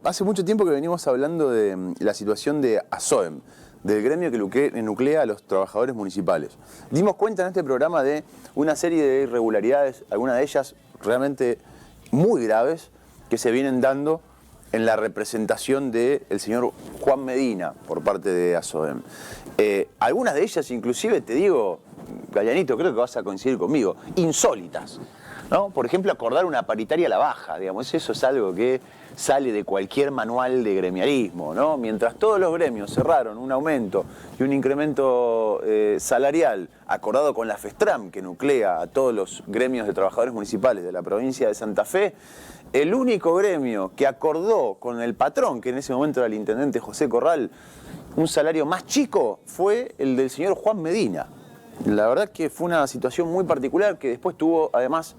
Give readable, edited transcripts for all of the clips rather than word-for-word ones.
hace mucho tiempo que venimos hablando de la situación de ASOEM, del gremio que nuclea a los trabajadores municipales. Dimos cuenta en este programa de una serie de irregularidades, algunas de ellas realmente muy graves, que se vienen dando en la representación del señor Juan Medina por parte de ASOEM. Algunas de ellas inclusive, te digo, Galianito, creo que vas a coincidir conmigo, insólitas, ¿no? Por ejemplo, acordar una paritaria a la baja, digamos, eso es algo que sale de cualquier manual de gremialismo, ¿no? Mientras todos los gremios cerraron un aumento y un incremento salarial acordado con la FESTRAM, que nuclea a todos los gremios de trabajadores municipales de la provincia de Santa Fe, el único gremio que acordó con el patrón, que en ese momento era el intendente José Corral, un salario más chico, fue el del señor Juan Medina. La verdad que fue una situación muy particular que después tuvo, además,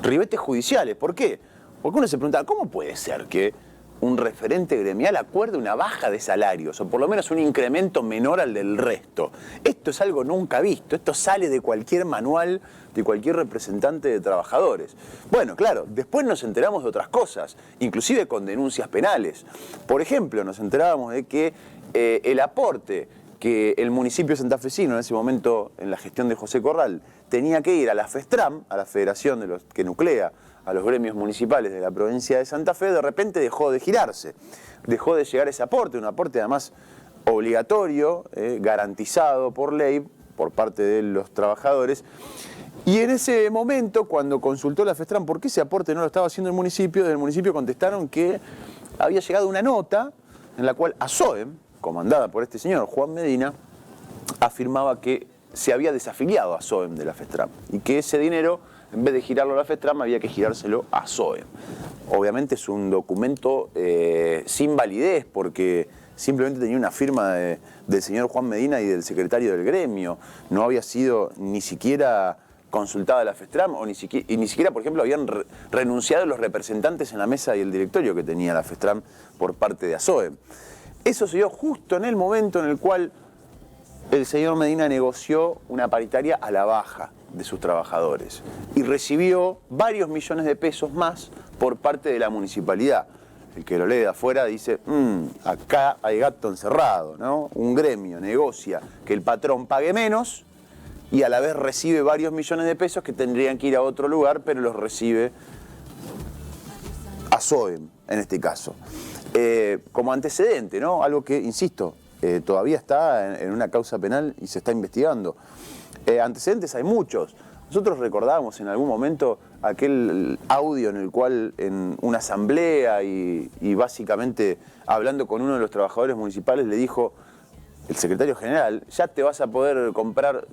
ribetes judiciales. ¿Por qué? Porque uno se pregunta, ¿cómo puede ser que un referente gremial acuerde una baja de salarios o por lo menos un incremento menor al del resto? Esto es algo nunca visto, esto sale de cualquier manual de cualquier representante de trabajadores. Bueno, claro, después nos enteramos de otras cosas, inclusive con denuncias penales. Por ejemplo, nos enterábamos de que el aporte que el municipio santafesino en ese momento, en la gestión de José Corral, tenía que ir a la FESTRAM, a la federación de los que nuclea a los gremios municipales de la provincia de Santa Fe, de repente dejó de girarse, dejó de llegar ese aporte, un aporte además obligatorio, garantizado por ley, por parte de los trabajadores. Y en ese momento, cuando consultó la FESTRAM por qué ese aporte no lo estaba haciendo el municipio, del municipio contestaron que había llegado una nota en la cual ASOEM, comandada por este señor, Juan Medina, afirmaba que se había desafiliado a ASOEM de la FESTRAM y que ese dinero, en vez de girarlo a la FESTRAM, había que girárselo a ASOEM. Obviamente es un documento sin validez porque simplemente tenía una firma del señor Juan Medina y del secretario del gremio. No había sido ni siquiera consultada la FESTRAM y ni siquiera, por ejemplo, habían renunciado los representantes en la mesa y el directorio que tenía la FESTRAM por parte de ASOEM. Eso se dio justo en el momento en el cual el señor Medina negoció una paritaria a la baja de sus trabajadores y recibió varios millones de pesos más por parte de la municipalidad. El que lo lee de afuera dice, acá hay gato encerrado, ¿no? Un gremio negocia que el patrón pague menos y a la vez recibe varios millones de pesos que tendrían que ir a otro lugar, pero los recibe ASOEM en este caso. Como antecedente, ¿no? Algo que, insisto, todavía está en una causa penal y se está investigando. Antecedentes hay muchos. Nosotros recordábamos en algún momento aquel audio en el cual en una asamblea y básicamente hablando con uno de los trabajadores municipales le dijo el secretario general, ya te vas a poder comprar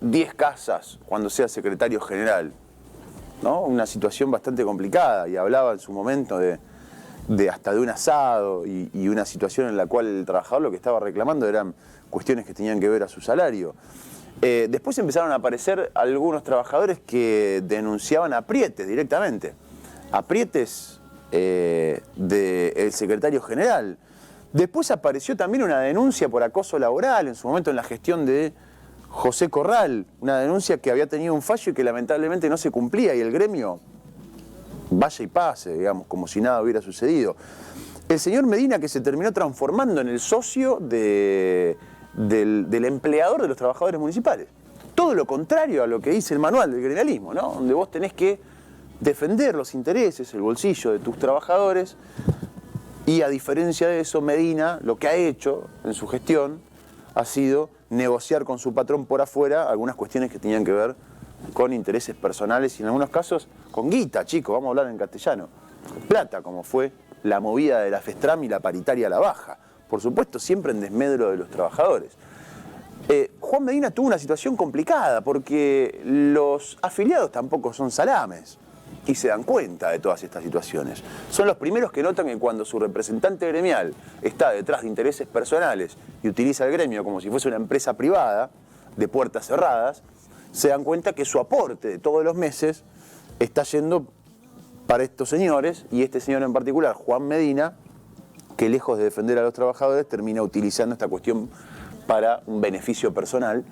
10 casas cuando seas secretario general, ¿no? Una situación bastante complicada y hablaba en su momento de hasta de un asado y una situación en la cual el trabajador lo que estaba reclamando eran cuestiones que tenían que ver a su salario. Después empezaron a aparecer algunos trabajadores que denunciaban aprietes directamente, aprietes del secretario general. Después apareció también una denuncia por acoso laboral, en su momento en la gestión de José Corral, una denuncia que había tenido un fallo y que lamentablemente no se cumplía y el gremio vaya y pase, digamos, como si nada hubiera sucedido. El señor Medina, que se terminó transformando en el socio del empleador de los trabajadores municipales. Todo lo contrario a lo que dice el manual del gremialismo, ¿no? Donde vos tenés que defender los intereses, el bolsillo de tus trabajadores, y a diferencia de eso, Medina lo que ha hecho en su gestión ha sido negociar con su patrón por afuera algunas cuestiones que tenían que ver con intereses personales y en algunos casos con guita, chicos, vamos a hablar en castellano, plata, como fue la movida de la FESTRAM y la paritaria a la baja. Por supuesto, siempre en desmedro de los trabajadores. Juan Medina tuvo una situación complicada porque los afiliados tampoco son salames y se dan cuenta de todas estas situaciones. Son los primeros que notan que cuando su representante gremial está detrás de intereses personales y utiliza el gremio como si fuese una empresa privada de puertas cerradas, se dan cuenta que su aporte de todos los meses está yendo para estos señores, y este señor en particular, Juan Medina, que lejos de defender a los trabajadores, termina utilizando esta cuestión para un beneficio personal.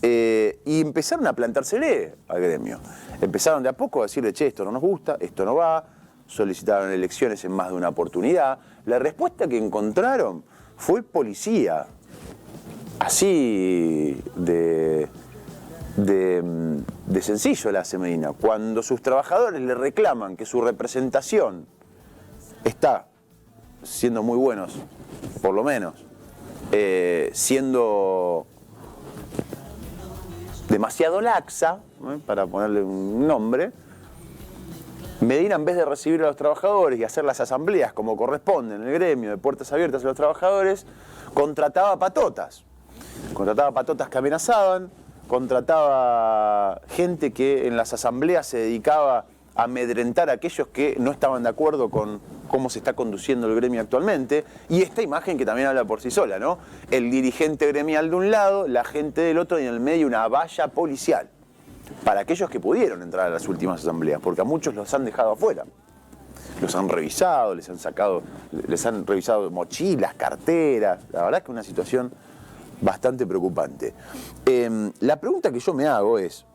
Y empezaron a plantársele al gremio. Empezaron de a poco a decirle, che, esto no nos gusta, esto no va, solicitaron elecciones en más de una oportunidad. La respuesta que encontraron fue el policía. Así de sencillo la hace Medina. Cuando sus trabajadores le reclaman que su representación está siendo muy buenos, por lo menos, siendo demasiado laxa, para ponerle un nombre, Medina, en vez de recibir a los trabajadores y hacer las asambleas como corresponde en el gremio de puertas abiertas a los trabajadores, contrataba patotas. Contrataba patotas que amenazaban, contrataba gente que en las asambleas se dedicaba a amedrentar a aquellos que no estaban de acuerdo con cómo se está conduciendo el gremio actualmente. Y esta imagen que también habla por sí sola, ¿no? El dirigente gremial de un lado, la gente del otro y en el medio una valla policial. Para aquellos que pudieron entrar a las últimas asambleas, porque a muchos los han dejado afuera. Los han revisado, les han revisado mochilas, carteras. La verdad es que es una situación bastante preocupante. La pregunta que yo me hago es,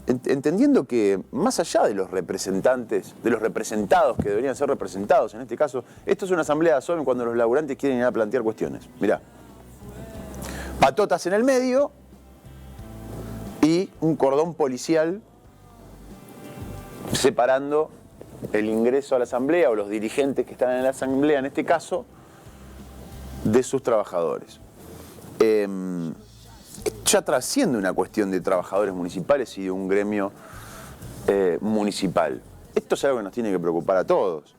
entendiendo que más allá de los representantes, de los representados que deberían ser representados, en este caso, esto es una asamblea de ASOEM cuando los laburantes quieren ir a plantear cuestiones. Mirá, patotas en el medio y un cordón policial separando el ingreso a la asamblea o los dirigentes que están en la asamblea, en este caso, de sus trabajadores. Ya trasciende una cuestión de trabajadores municipales y de un gremio municipal. Esto es algo que nos tiene que preocupar a todos.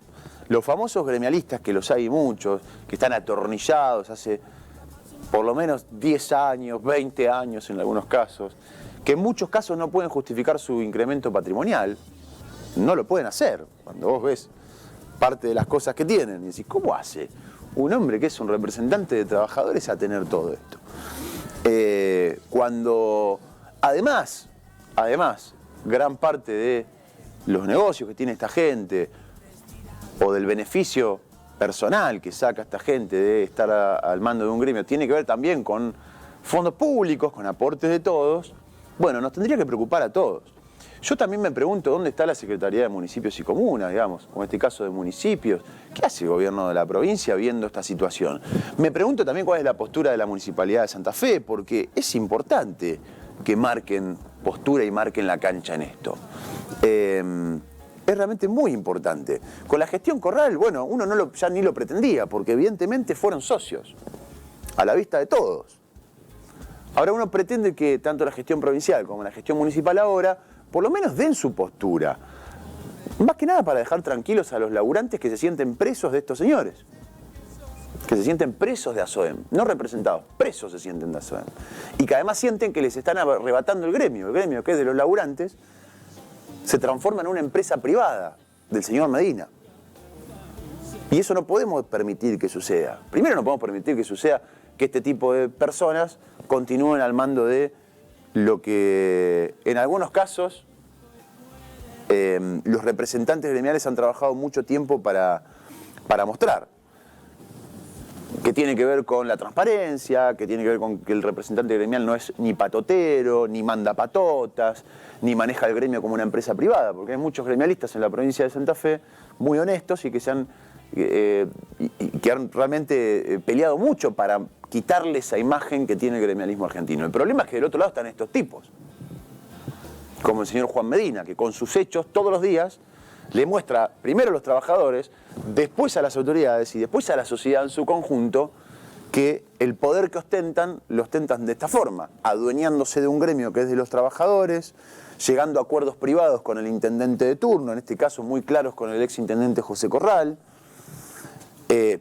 Los famosos gremialistas, que los hay muchos, que están atornillados hace por lo menos 10 años, 20 años en algunos casos, que en muchos casos no pueden justificar su incremento patrimonial, no lo pueden hacer. Cuando vos ves parte de las cosas que tienen y decís, ¿cómo hace un hombre que es un representante de trabajadores a tener todo esto? Cuando además, gran parte de los negocios que tiene esta gente o del beneficio personal que saca esta gente de estar al mando de un gremio tiene que ver también con fondos públicos, con aportes de todos, bueno, nos tendría que preocupar a todos. Yo también me pregunto dónde está la Secretaría de Municipios y Comunas, digamos, o en este caso de municipios. ¿Qué hace el gobierno de la provincia viendo esta situación? Me pregunto también cuál es la postura de la Municipalidad de Santa Fe, porque es importante que marquen postura y marquen la cancha en esto. Es realmente muy importante. Con la gestión Corral, bueno, uno ya ni lo pretendía, porque evidentemente fueron socios, a la vista de todos. Ahora uno pretende que tanto la gestión provincial como la gestión municipal ahora por lo menos den su postura. Más que nada para dejar tranquilos a los laburantes que se sienten presos de estos señores. Que se sienten presos de ASOEM. No representados, presos se sienten de ASOEM. Y que además sienten que les están arrebatando el gremio. El gremio que es de los laburantes se transforma en una empresa privada del señor Medina. Y eso no podemos permitir que suceda. Primero no podemos permitir que suceda que este tipo de personas continúen al mando de lo que en algunos casos los representantes gremiales han trabajado mucho tiempo para mostrar. Que tiene que ver con la transparencia, que tiene que ver con que el representante gremial no es ni patotero, ni manda patotas, ni maneja el gremio como una empresa privada, porque hay muchos gremialistas en la provincia de Santa Fe muy honestos y que han realmente peleado mucho para quitarle esa imagen que tiene el gremialismo argentino. El problema es que del otro lado están estos tipos, como el señor Juan Medina, que con sus hechos todos los días le muestra primero a los trabajadores, después a las autoridades y después a la sociedad en su conjunto que el poder que ostentan, lo ostentan de esta forma, adueñándose de un gremio que es de los trabajadores, llegando a acuerdos privados con el intendente de turno, en este caso muy claros con el exintendente José Corral,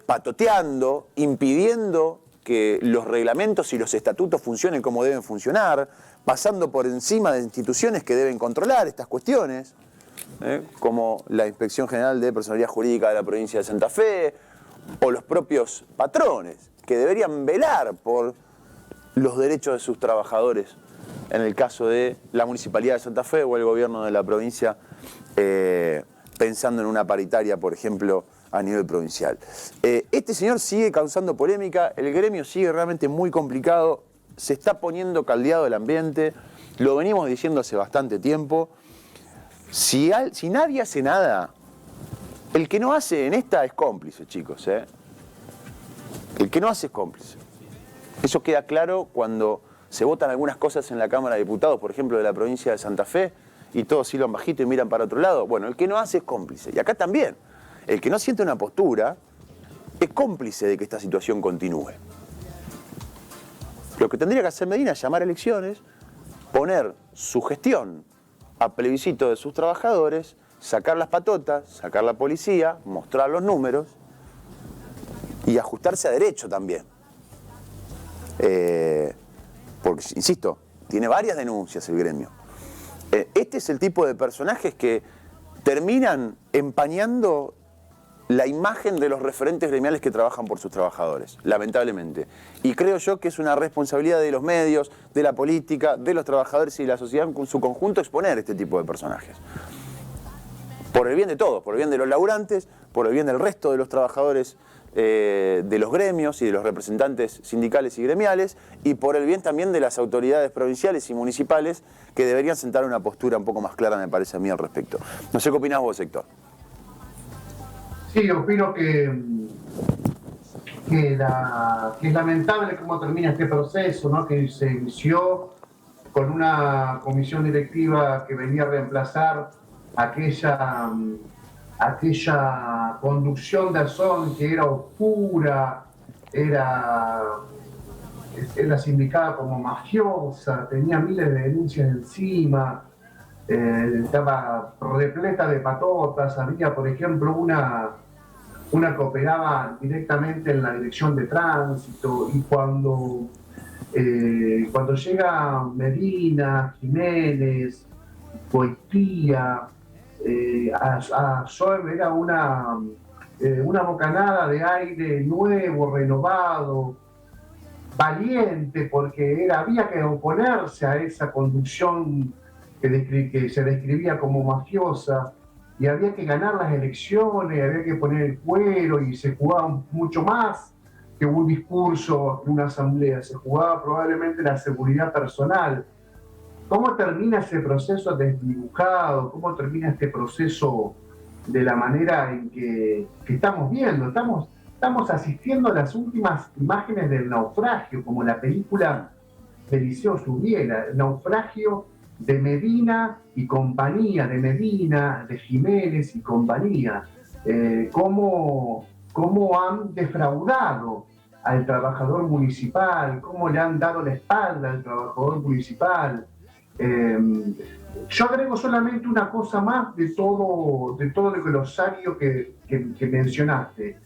patoteando, impidiendo que los reglamentos y los estatutos funcionen como deben funcionar, pasando por encima de instituciones que deben controlar estas cuestiones, como la Inspección General de Personalidad Jurídica de la provincia de Santa Fe, o los propios patrones, que deberían velar por los derechos de sus trabajadores, en el caso de la Municipalidad de Santa Fe o el gobierno de la provincia, pensando en una paritaria, por ejemplo, a nivel provincial. Este señor sigue causando polémica, el gremio sigue realmente muy complicado, se está poniendo caldeado el ambiente, lo venimos diciendo hace bastante tiempo. Si nadie hace nada, El que no hace en esta es cómplice, chicos, ¿eh? El que no hace es cómplice. Eso queda claro cuando se votan algunas cosas en la Cámara de Diputados, por ejemplo, de la provincia de Santa Fe, y todos silban bajito y miran para otro lado. Bueno, el que no hace es cómplice. Y acá también. El que no siente una postura es cómplice de que esta situación continúe. Lo que tendría que hacer Medina es llamar a elecciones, poner su gestión a plebiscito de sus trabajadores, sacar las patotas, sacar la policía, mostrar los números y ajustarse a derecho también. Porque, insisto, tiene varias denuncias el gremio. Este es el tipo de personajes que terminan empañando la imagen de los referentes gremiales que trabajan por sus trabajadores, lamentablemente. Y creo yo que es una responsabilidad de los medios, de la política, de los trabajadores y de la sociedad en su conjunto exponer este tipo de personajes. Por el bien de todos, por el bien de los laburantes, por el bien del resto de los trabajadores de los gremios y de los representantes sindicales y gremiales, y por el bien también de las autoridades provinciales y municipales que deberían sentar una postura un poco más clara, me parece a mí, al respecto. No sé qué opinás vos, Héctor. Sí, opino que es lamentable cómo termina este proceso, ¿no? Que se inició con una comisión directiva que venía a reemplazar aquella conducción de ASOEM que era oscura, era sindicada como mafiosa, tenía miles de denuncias encima, estaba repleta de patotas. Había, por ejemplo, una que operaba directamente en la dirección de tránsito, y cuando llega Medina, Jiménez, Boitía, a SOEM era una bocanada de aire nuevo, renovado, valiente, porque había que oponerse a esa conducción que se describía como mafiosa, y había que ganar las elecciones, había que poner el cuero, y se jugaba mucho más que un discurso en una asamblea, se jugaba probablemente la seguridad personal. ¿Cómo termina ese proceso desdibujado? ¿Cómo termina este proceso de la manera en que estamos viendo? Estamos asistiendo a las últimas imágenes del naufragio, como la película de Liceo Subiela, el naufragio de Medina y compañía, de Medina, de Jiménez y compañía. Cómo han defraudado al trabajador municipal, cómo le han dado la espalda al trabajador municipal. Yo agrego solamente una cosa más de todo el glosario que mencionaste.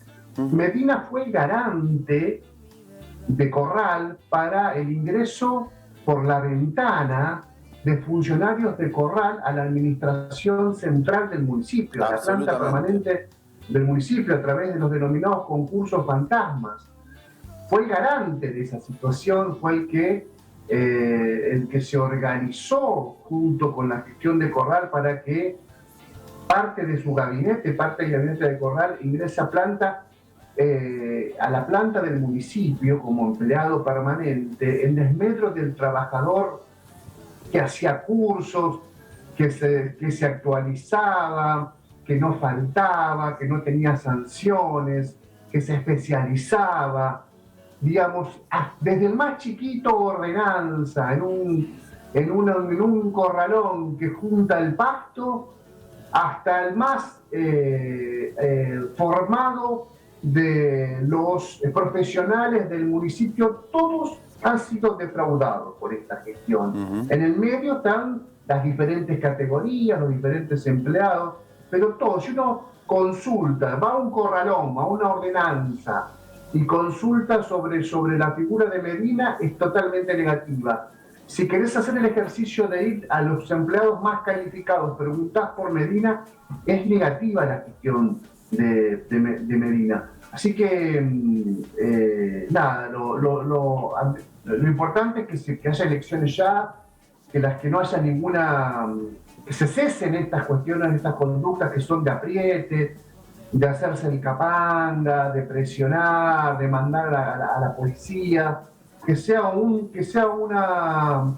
Medina fue el garante de Corral para el ingreso por la ventana de funcionarios de Corral a la administración central del municipio, a la planta permanente del municipio, a través de los denominados concursos fantasmas. Fue el garante de esa situación, fue el que se organizó junto con la gestión de Corral para que parte del gabinete de Corral ingrese a la planta del municipio como empleado permanente, en desmedro del trabajador que hacía cursos, que se actualizaba, que no faltaba, que no tenía sanciones, que se especializaba, digamos, desde el más chiquito ordenanza, en un corralón que junta el pasto, hasta el más formado de los profesionales del municipio. Todos han sido defraudados por esta gestión. En el medio están las diferentes categorías, los diferentes empleados, pero todos, si uno consulta, va a un corralón, a una ordenanza, y consulta sobre la figura de Medina, es totalmente negativa. Si querés hacer el ejercicio de ir a los empleados más calificados, preguntás por Medina, es negativa la gestión de Medina. Así que, nada, lo importante es que haya elecciones ya, que no haya ninguna, que se cesen estas cuestiones, estas conductas que son de apriete, de hacerse el capanga, de presionar, de mandar a la policía, que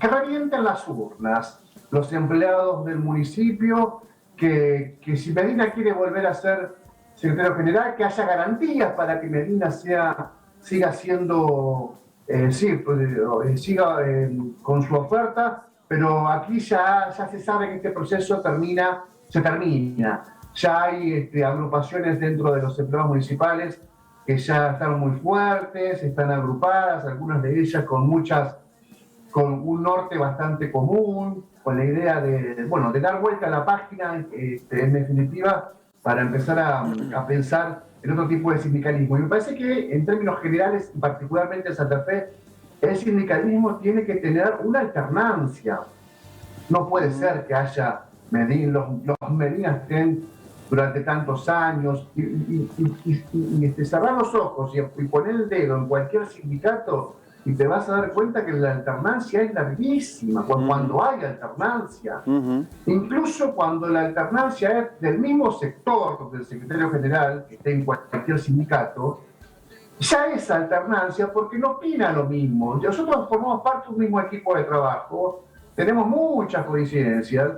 revienten las urnas los empleados del municipio, que si Medina quiere volver a ser secretario general, que haya garantías para que Medina siga siendo, siga con su oferta, pero aquí ya se sabe que este proceso se termina. Ya hay agrupaciones dentro de los empleados municipales que ya están muy fuertes, están agrupadas, algunas de ellas con un norte bastante común, con la idea de dar vuelta a la página, en definitiva, para empezar a pensar en otro tipo de sindicalismo. Y me parece que, en términos generales, y particularmente en Santa Fe, el sindicalismo tiene que tener una alternancia. No puede ser que haya los Medinas estén durante tantos años y cerrar los ojos y poner el dedo en cualquier sindicato y te vas a dar cuenta que la alternancia es larguísima, cuando hay alternancia. Incluso cuando la alternancia es del mismo sector del secretario general, que esté en cualquier sindicato, ya es alternancia porque no opina lo mismo. Nosotros formamos parte de un mismo equipo de trabajo, tenemos muchas coincidencias,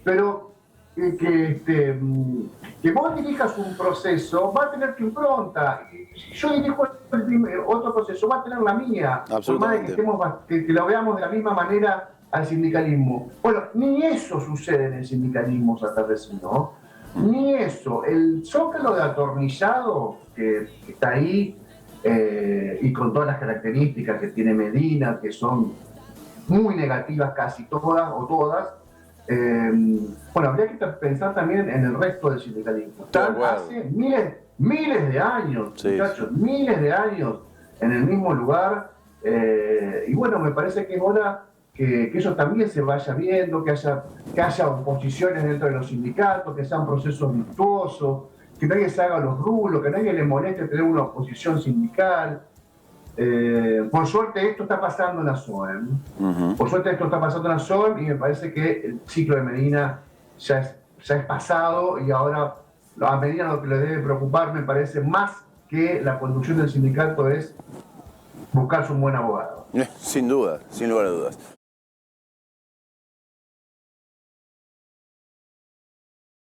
pero que vos dirijas un proceso va a tener tu impronta. Y yo dirijo otro proceso, va a tener la mía. Por más de que lo veamos de la misma manera al sindicalismo. Bueno, ni eso sucede en el sindicalismo santafesino. Ni eso. El zócalo de atornillado que está ahí, y con todas las características que tiene Medina, que son muy negativas casi todas o todas, habría que pensar también en el resto del sindicalismo. Están hace miles de años, muchachos, miles de años en el mismo lugar, y bueno, me parece que es hora que eso también se vaya viendo, que haya oposiciones dentro de los sindicatos, que sean procesos virtuosos, que nadie se haga los rulos, que nadie le moleste tener una oposición sindical. Por suerte esto está pasando en la SOEM. Por suerte esto está pasando en la SOEM y me parece que el ciclo de Medina ya es pasado y ahora a Medina lo que le debe preocupar, me parece, más que la conducción del sindicato es buscarse un buen abogado. Sin duda, sin lugar a dudas.